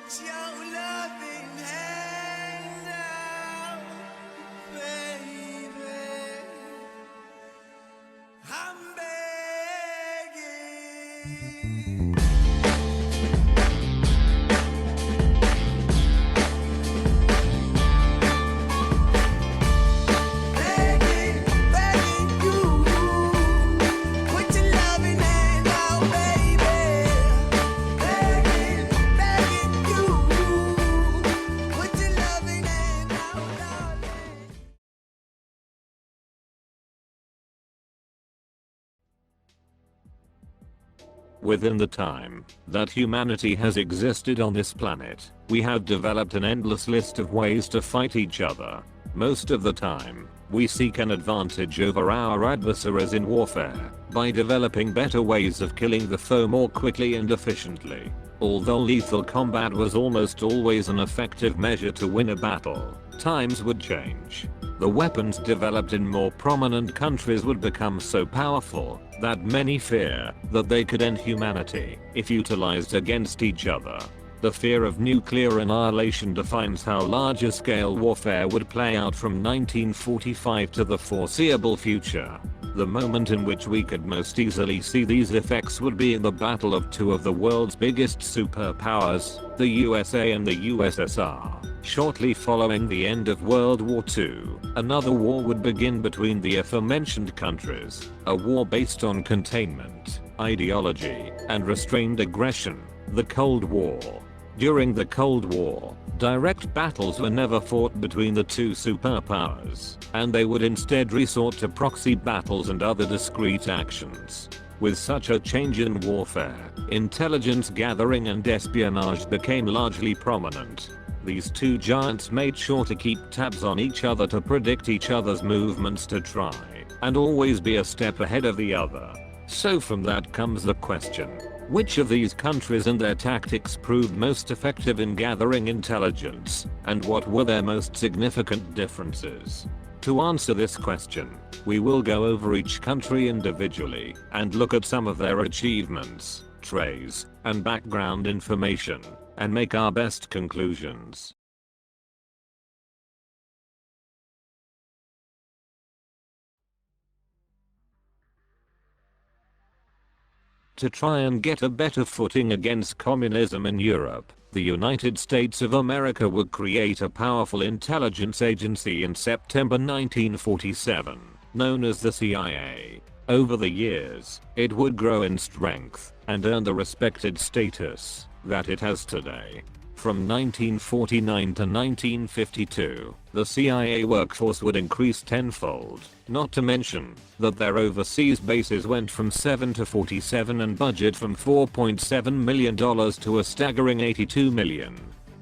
Put your loving hand out, baby. I'm begging. Within the time that humanity has existed on this planet, we have developed an endless list of ways to fight each other. Most of the time, we seek an advantage over our adversaries in warfare by developing better ways of killing the foe more quickly and efficiently. Although lethal combat was almost always an effective measure to win a battle, times would change. The weapons developed in more prominent countries would become so powerful that many fear that they could end humanity if utilized against each other. The fear of nuclear annihilation defines how larger-scale warfare would play out from 1945 to the foreseeable future. The moment in which we could most easily see these effects would be in the battle of two of the world's biggest superpowers, the USA and the USSR. Shortly following the end of World War II, another war would begin between the aforementioned countries, a war based on containment, ideology, and restrained aggression, the Cold War. During the Cold War, direct battles were never fought between the two superpowers, and they would instead resort to proxy battles and other discrete actions. With such a change in warfare, intelligence gathering and espionage became largely prominent. These two giants made sure to keep tabs on each other to predict each other's movements to try and always be a step ahead of the other. So from that comes the question, which of these countries and their tactics proved most effective in gathering intelligence, and what were their most significant differences? To answer this question, we will go over each country individually and look at some of their achievements, traits, and background information, and make our best conclusions. To try and get a better footing against communism in Europe, the United States of America would create a powerful intelligence agency in September 1947, known as the CIA. Over the years, it would grow in strength and earn the respected status that it has today. From 1949 to 1952, the CIA workforce would increase tenfold, not to mention that their overseas bases went from 7 to 47 and budget from $4.7 million to a staggering $82 million.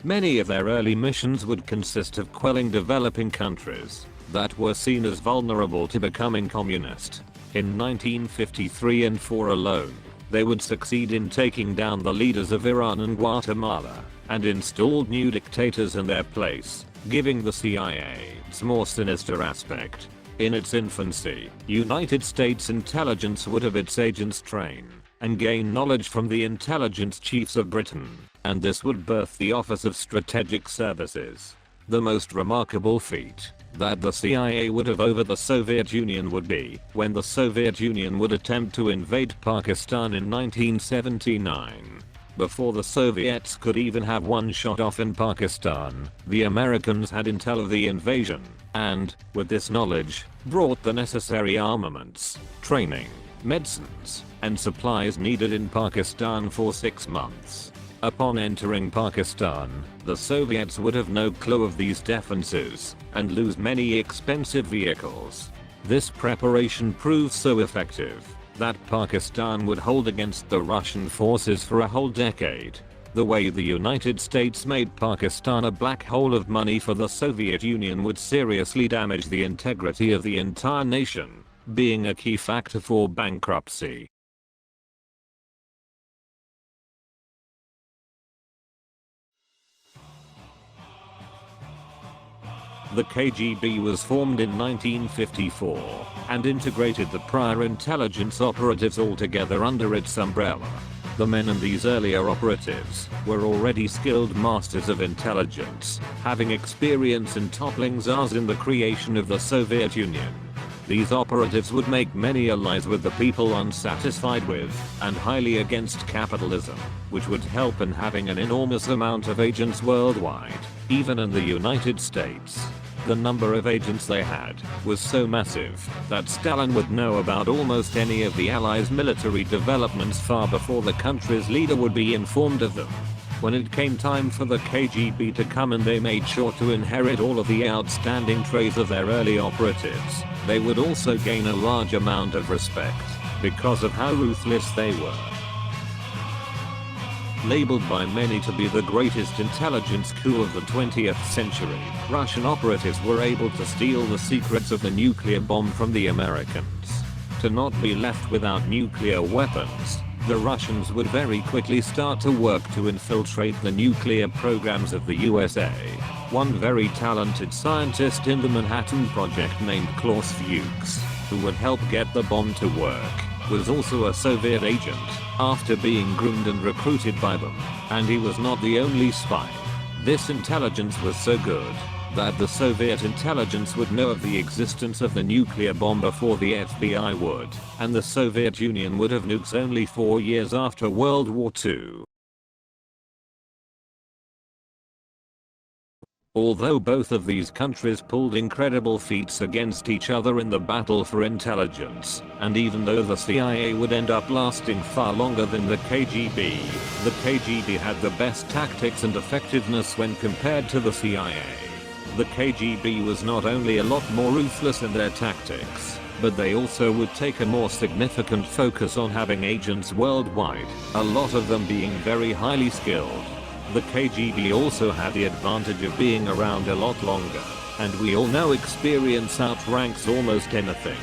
Many of their early missions would consist of quelling developing countries that were seen as vulnerable to becoming communist. In 1953 and 4 alone, they would succeed in taking down the leaders of Iran and Guatemala, and installed new dictators in their place, giving the CIA its more sinister aspect. In its infancy, United States intelligence would have its agents train and gain knowledge from the intelligence chiefs of Britain, and this would birth the Office of Strategic Services. The most remarkable feat that the CIA would have over the Soviet Union would be when the Soviet Union would attempt to invade Pakistan in 1979. Before the Soviets could even have one shot off in Pakistan, the Americans had intel of the invasion, and, with this knowledge, brought the necessary armaments, training, medicines, and supplies needed in Pakistan for 6 months. Upon entering Pakistan, the Soviets would have no clue of these defenses, and lose many expensive vehicles. This preparation proved so effective that Pakistan would hold against the Russian forces for a whole decade. The way the United States made Pakistan a black hole of money for the Soviet Union would seriously damage the integrity of the entire nation, being a key factor for bankruptcy. The KGB was formed in 1954 and integrated the prior intelligence operatives all together under its umbrella. The men in these earlier operatives were already skilled masters of intelligence, having experience in toppling czars in the creation of the Soviet Union. These operatives would make many allies with the people unsatisfied with and highly against capitalism, which would help in having an enormous amount of agents worldwide, even in the United States. The number of agents they had was so massive that Stalin would know about almost any of the Allies' military developments far before the country's leader would be informed of them. When it came time for the KGB to come in, they made sure to inherit all of the outstanding traits of their early operatives. They would also gain a large amount of respect because of how ruthless they were. Labeled by many to be the greatest intelligence coup of the 20th century, Russian operatives were able to steal the secrets of the nuclear bomb from the Americans. To not be left without nuclear weapons, the Russians would very quickly start to work to infiltrate the nuclear programs of the USA. One very talented scientist in the Manhattan Project named Klaus Fuchs, who would help get the bomb to work, was also a Soviet agent, after being groomed and recruited by them, and he was not the only spy. This intelligence was so good that the Soviet intelligence would know of the existence of the nuclear bomb before the FBI would, and the Soviet Union would have nukes only 4 years after World War II. Although both of these countries pulled incredible feats against each other in the battle for intelligence, and even though the CIA would end up lasting far longer than the KGB had the best tactics and effectiveness when compared to the CIA. The KGB was not only a lot more ruthless in their tactics, but they also would take a more significant focus on having agents worldwide, a lot of them being very highly skilled. The KGB also had the advantage of being around a lot longer, and we all know experience outranks almost anything.